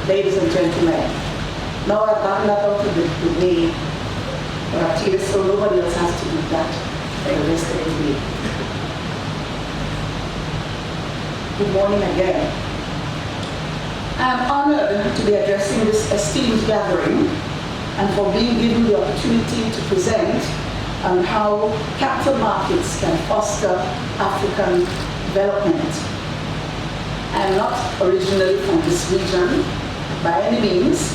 ladies and gentlemen. Now I've gotten that out of the way, but so nobody else has to do that for the rest of the day. Good morning again. I'm honored to be addressing this esteemed gathering and for being given the opportunity to present on how capital markets can foster African development. I'm not originally from this region by any means,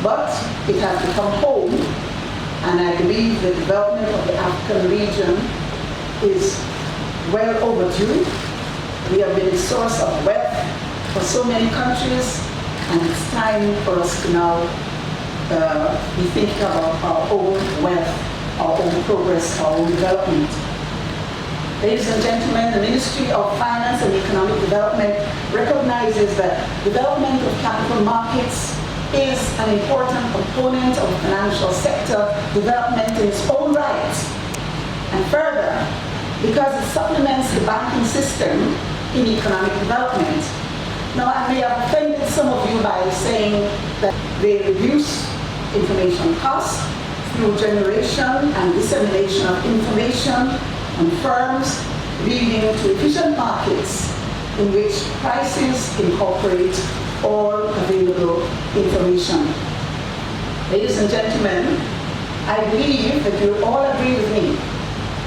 but it has become home, and I believe the development of the African region is well overdue. We have been a source of wealth for so many countries, and it's time for us to now be thinking about our own wealth, our own progress, our own development. Ladies and gentlemen, the Ministry of Finance and Economic Development recognizes that development of capital markets is an important component of financial sector development in its own right. And further, because it supplements the banking system in economic development. Now, I may have offended some of you by saying that they reduce information costs through generation and dissemination of information on firms, leading to efficient markets in which prices incorporate all available information. Ladies and gentlemen, I believe that you all agree with me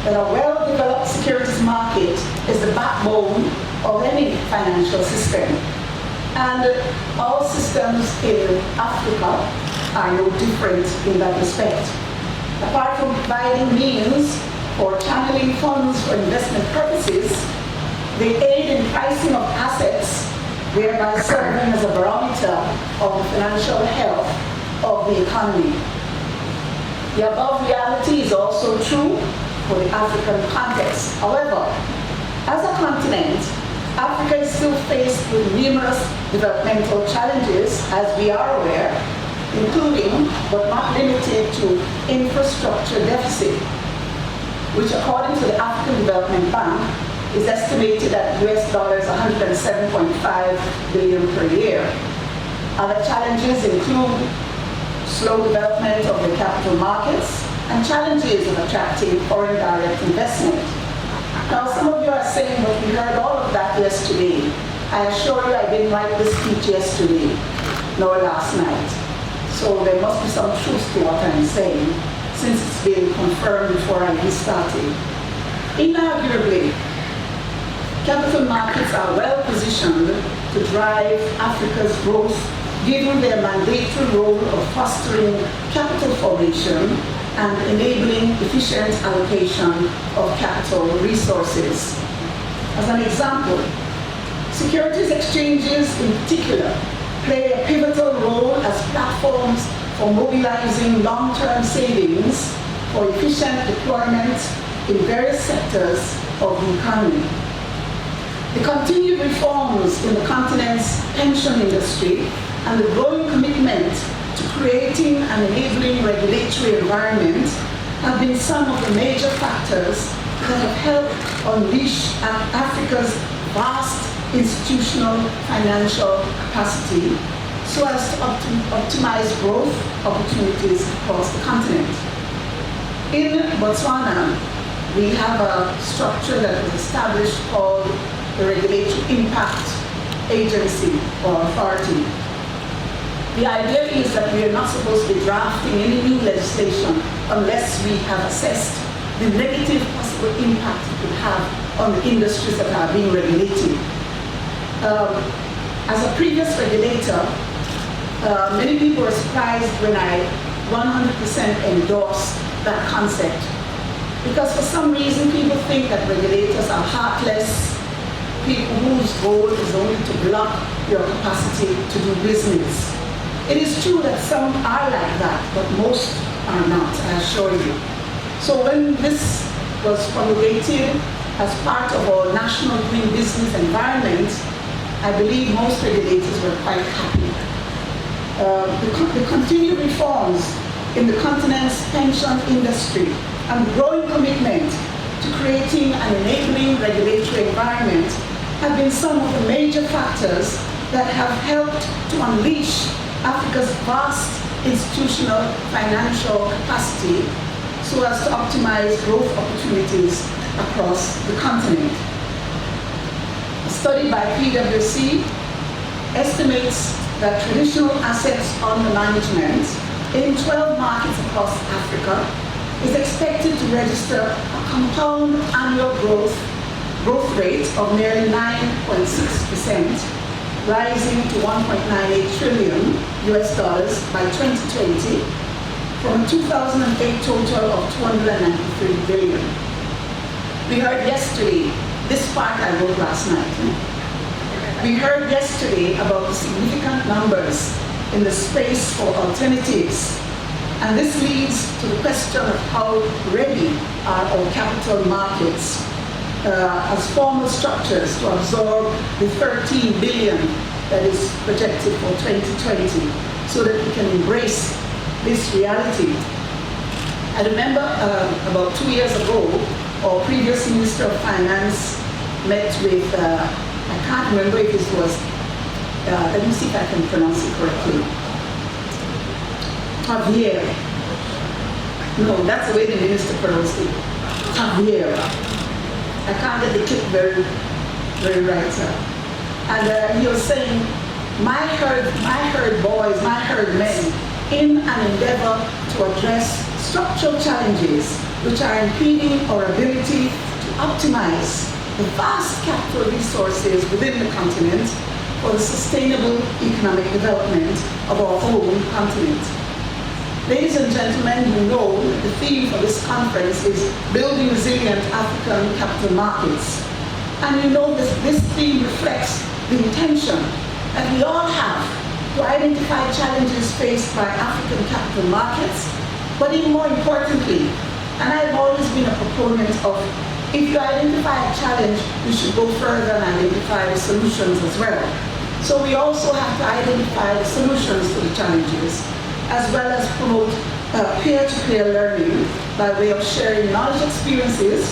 that a well-developed securities market is the backbone of any financial system. And all systems in Africa are no different in that respect. Apart from providing means for channeling funds for investment purposes, they aid in pricing of assets, thereby serving as a barometer of the financial health of the economy. The above reality is also true for the African context. However, as a continent, Africa is still faced with numerous developmental challenges, as we are aware, including, but not limited to, infrastructure deficit, which according to the African Development Bank is estimated at US dollars 107.5 billion per year. Other challenges include slow development of the capital markets and challenges of attracting foreign direct investment. Now, some of you are saying, but we heard all of that yesterday. I assure you I didn't write this speech yesterday, nor last night. So there must be some truth to what I'm saying, since it's been confirmed before I started. Inarguably, capital markets are well positioned to drive Africa's growth, given their mandatory role of fostering capital formation and enabling efficient allocation of capital resources. As an example, securities exchanges in particular play a pivotal role as platforms for mobilizing long-term savings for efficient deployment in various sectors of the economy. The continued reforms in the continent's pension industry and the growing commitment to creating and enabling regulatory environment have been some of the major factors that have helped unleash Africa's vast institutional financial capacity so as to optimize growth opportunities across the continent. In Botswana, we have a structure that was established called the Regulatory Impact Agency or Authority. The idea is that we are not supposed to be drafting any new legislation unless we have assessed the negative possible impact it could have on the industries that are being regulated. As a previous regulator, many people were surprised when I 100% endorsed that concept. Because for some reason, people think that regulators are heartless, people whose goal is only to block your capacity to do business. It is true that some are like that, but most are not, I assure you. So when this was promulgated as part of our national doing business environment, I believe most regulators were quite happy. The continued reforms in the continent's pension industry and growing commitment to creating an enabling regulatory environment have been some of the major factors that have helped to unleash Africa's vast institutional financial capacity so as to optimize growth opportunities across the continent. A study by PwC estimates that traditional assets under management in 12 markets across Africa is expected to register a compound annual growth rate of nearly 9.6%, rising to $1.98 trillion by 2020 from a 2008 total of $293 billion. We heard yesterday, this part I wrote last night. We heard yesterday about the significant numbers in the space for alternatives. And this leads to the question of how ready are our capital markets as formal structures to absorb the $13 billion that is projected for 2020 so that we can embrace this reality. I remember about 2 years ago, our previous Minister of Finance met with, I can't remember if this was, let me see if I can pronounce it correctly. Javier. No, that's the way the minister pronounced it. Javier. I can't get the clip very right, sir. And he was saying, my herd boys, my herd men, in an endeavor to address structural challenges which are impeding our ability to optimize the vast capital resources within the continent for the sustainable economic development of our own continent. Ladies and gentlemen, you know the theme for this conference is Building Resilient African Capital Markets. And you know this theme reflects the intention that we all have to identify challenges faced by African capital markets, but even more importantly, and I've always been a proponent of, if you identify a challenge, you should go further and identify the solutions as well. So we also have to identify the solutions to the challenges, as well as promote peer-to-peer learning by way of sharing knowledge experiences,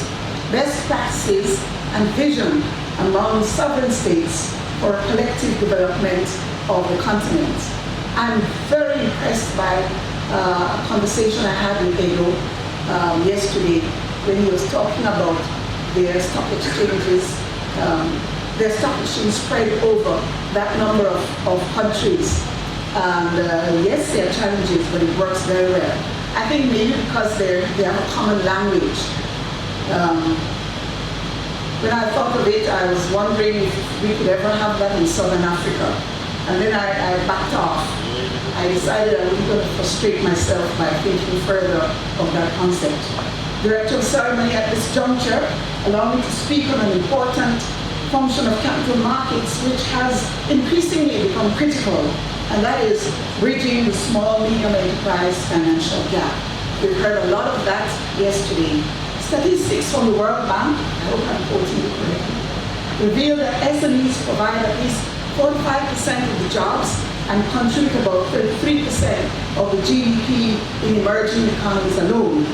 best practices, and vision among sovereign states for collective development of the continent. I'm very impressed by a conversation I had with Edo yesterday when he was talking about their stock exchanges, their stock exchange spread over that number of countries. And yes, there are challenges, but it works very well. I think maybe because they have a common language. When I thought of it, I was wondering if we could ever have that in Southern Africa. And then I backed off. I decided I wasn't going to frustrate myself by thinking further of that concept. Director of Ceremony, at this juncture, allow me to speak on an important function of capital markets which has increasingly become critical, and that is bridging the small, medium enterprise financial gap. We've heard a lot of that yesterday. Statistics from the World Bank, I hope I'm quoting it correctly, reveal that SMEs provide at least 45% of the jobs and contribute about 33% of the GDP in emerging economies alone.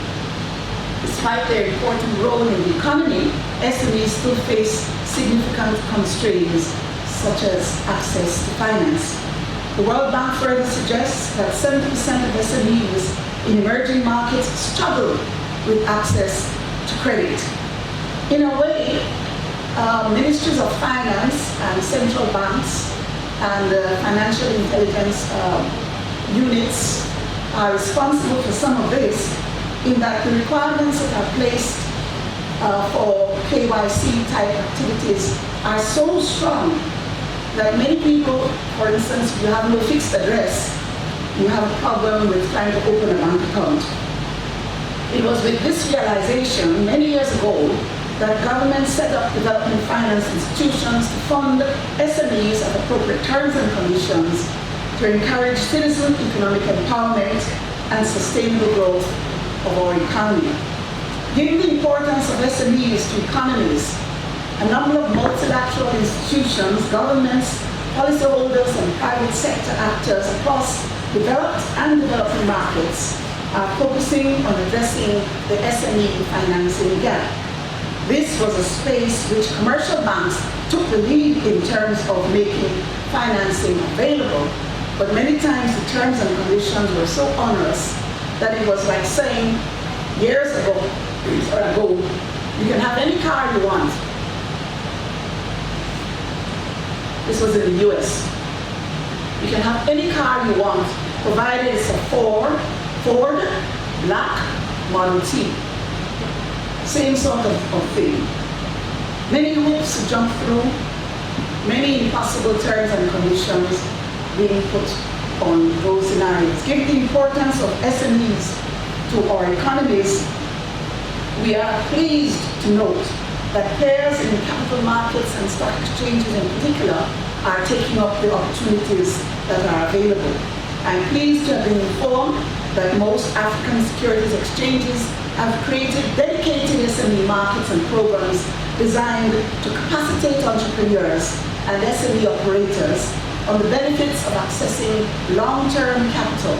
Despite their important role in the economy, SMEs still face significant constraints, such as access to finance. The World Bank further suggests that 70% of SMEs in emerging markets struggle with access to credit. In a way, ministries of finance and central banks and financial intelligence units are responsible for some of this, in that the requirements that are placed for KYC type activities are so strong that many people, for instance, if you have no fixed address, you have a problem with trying to open a bank account. It was with this realization many years ago that government set up development finance institutions to fund SMEs at appropriate terms and conditions to encourage citizen economic empowerment and sustainable growth of our economy. Given the importance of SMEs to economies, a number of multilateral institutions, governments, policyholders, and private sector actors across developed and developing markets are focusing on addressing the SME financing gap. This was a space which commercial banks took the lead in terms of making financing available, but many times the terms and conditions were so onerous that it was like saying years ago, you can have any car you want. This was in the US. You can have any car you want, provided it's a Ford Black Model T. Same sort of thing. Many hoops to jump through, many impossible terms and conditions being put on those scenarios. Given the importance of SMEs to our economies, we are pleased to note that players in capital markets and stock exchanges in particular are taking up the opportunities that are available. I'm pleased to have been informed that most African securities exchanges have created dedicated SME markets and programs designed to capacitate entrepreneurs and SME operators on the benefits of accessing long-term capital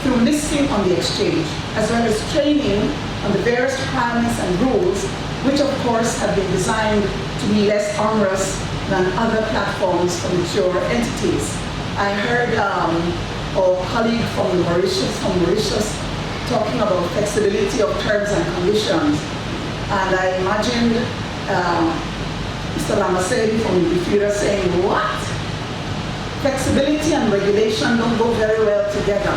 through listing on the exchange, as well as training on the various requirements and rules, which of course have been designed to be less onerous than other platforms for mature entities. I heard our colleague from Mauritius talking about flexibility of terms and conditions. And I imagined Mr. Lamasedi from Bifida saying, what? Flexibility and regulation don't go very well together.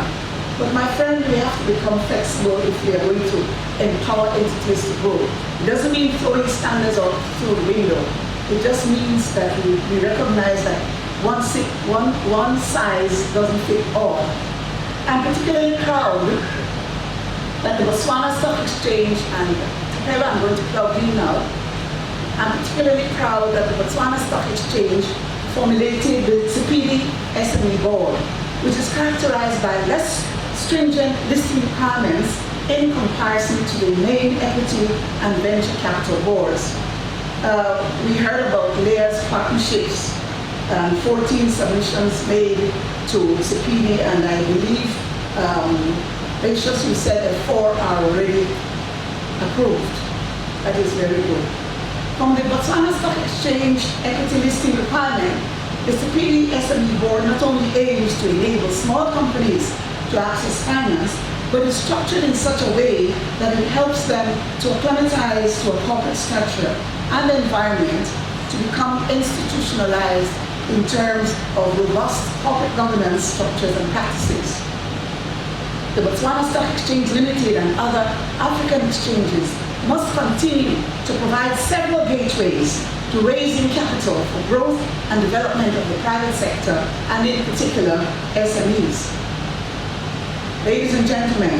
But my friend, we have to become flexible if we are going to empower entities to grow. It doesn't mean throwing standards out through the window. It just means that we recognize that one size doesn't fit all. I'm particularly proud that the Botswana Stock Exchange, and whoever I'm going to plug in now, I'm particularly proud that the Botswana Stock Exchange formulated the Tsipidi SME Board, which is characterized by less stringent listing requirements in comparison to the main equity and venture capital boards. We heard about layers partnerships, 14 submissions made to Tsipidi, and I believe Rachel, you said that 4 are already approved. That is very good. From the Botswana Stock Exchange equity listing requirement, the Tsipidi SME Board not only aims to enable small companies to access finance, but is structured in such a way that it helps them to acclimatize to a corporate structure and environment to become institutionalized in terms of robust corporate governance structures and practices. The Botswana Stock Exchange Limited and other African exchanges must continue to provide several gateways to raising capital for growth and development of the private sector, and in particular, SMEs. Ladies and gentlemen,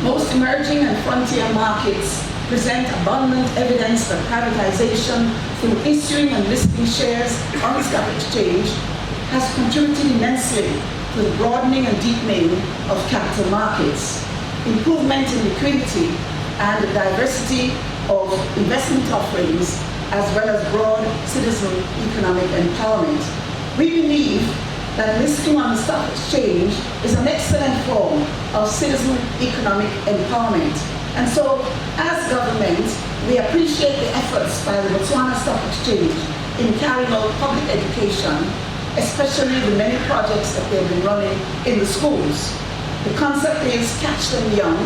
most emerging and frontier markets present abundant evidence that privatization through issuing and listing shares on the stock exchange has contributed immensely to the broadening and deepening of capital markets, improvement in liquidity, and the diversity of investment offerings, as well as broad citizen economic empowerment. We believe that listing on the stock exchange is an excellent form of citizen economic empowerment. And so, as government, we appreciate the efforts by the Botswana Stock Exchange in carrying out public education, especially the many projects that they've been running in the schools. The concept is catch them young,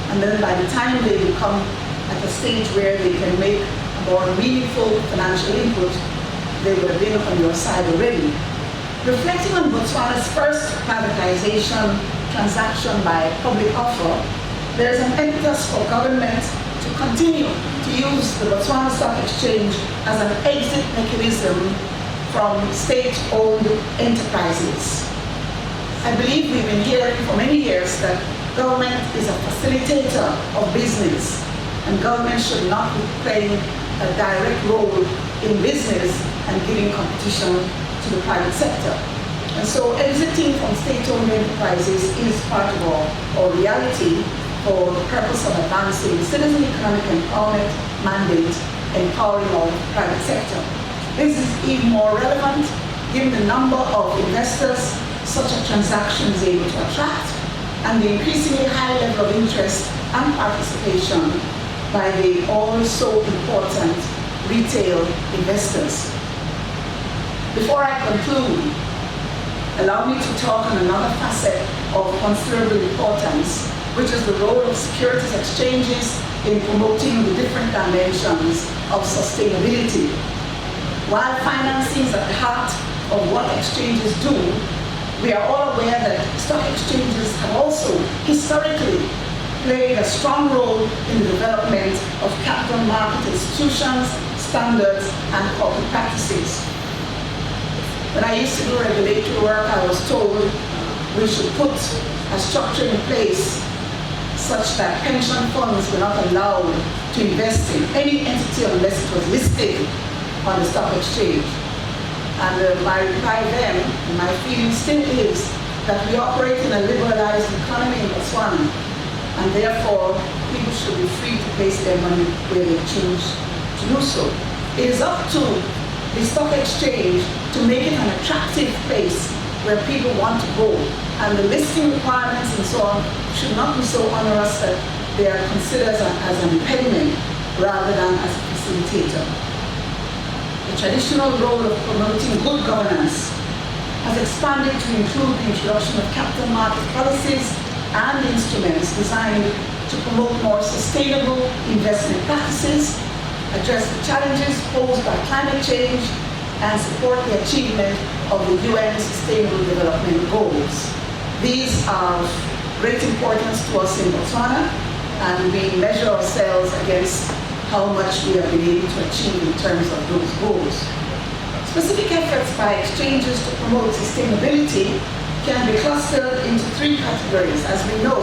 and then by the time they become at a stage where they can make a more meaningful financial input, they would have been on your side already. Reflecting on Botswana's first privatization transaction by public offer, there is an impetus for government to continue to use the Botswana Stock Exchange as an exit mechanism from state-owned enterprises. I believe we've been hearing for many years that government is a facilitator of business, and government should not be playing a direct role in business and giving competition to the private sector. And so exiting from state-owned enterprises is part of our reality for the purpose of advancing citizen economic empowerment mandate, empowering our private sector. This is even more relevant given the number of investors such a transaction is able to attract, and the increasingly high level of interest and participation by the also important retail investors. Before I conclude, allow me to talk on another facet of considerable importance, which is the role of securities exchanges in promoting the different dimensions of sustainability. While financing is at the heart of what exchanges do, we are all aware that stock exchanges have also historically played a strong role in the development of capital market institutions, standards, and corporate practices. When I used to do regulatory work, I was told we should put a structure in place such that pension funds were not allowed to invest in any entity unless it was listed on the stock exchange. And my reply then, and my feeling still is, that we operate in a liberalized economy in Botswana, and therefore people should be free to place their money where they choose to do so. It is up to the stock exchange to make it an attractive place where people want to go, and the listing requirements and so on should not be so onerous that they are considered as an impediment rather than as a facilitator. The traditional role of promoting good governance has expanded to include the introduction of capital market policies and instruments designed to promote more sustainable investment practices, address the challenges posed by climate change, and support the achievement of the UN Sustainable Development Goals. These are of great importance to us in Botswana, and we measure ourselves against how much we have been able to achieve in terms of those goals. Specific efforts by exchanges to promote sustainability can be clustered into three categories. As we know,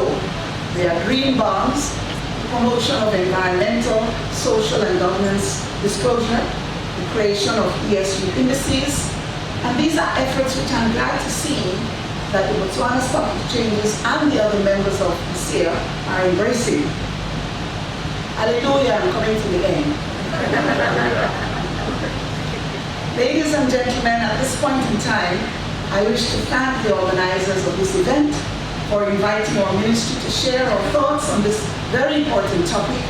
they are green bonds, the promotion of environmental, social, and governance disclosure, the creation of ESG indices, and these are efforts which I'm glad to see that the Botswana Stock Exchanges and the other members of Asea are embracing. Hallelujah, I'm coming to the end. Ladies and gentlemen, at this point in time, I wish to thank the organizers of this event for inviting our ministry to share our thoughts on this very important topic.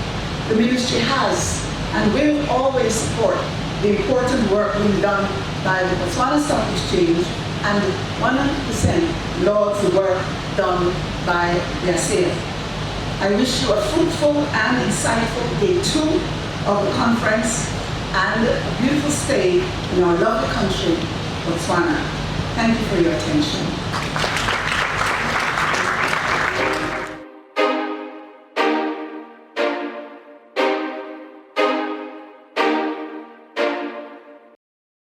The ministry has and will always support the important work being done by the Botswana Stock Exchange and 100% lauds the work done by the Asea. I wish you a fruitful and insightful day 2 of the conference and a beautiful stay in our lovely country, Botswana. Thank you for your attention.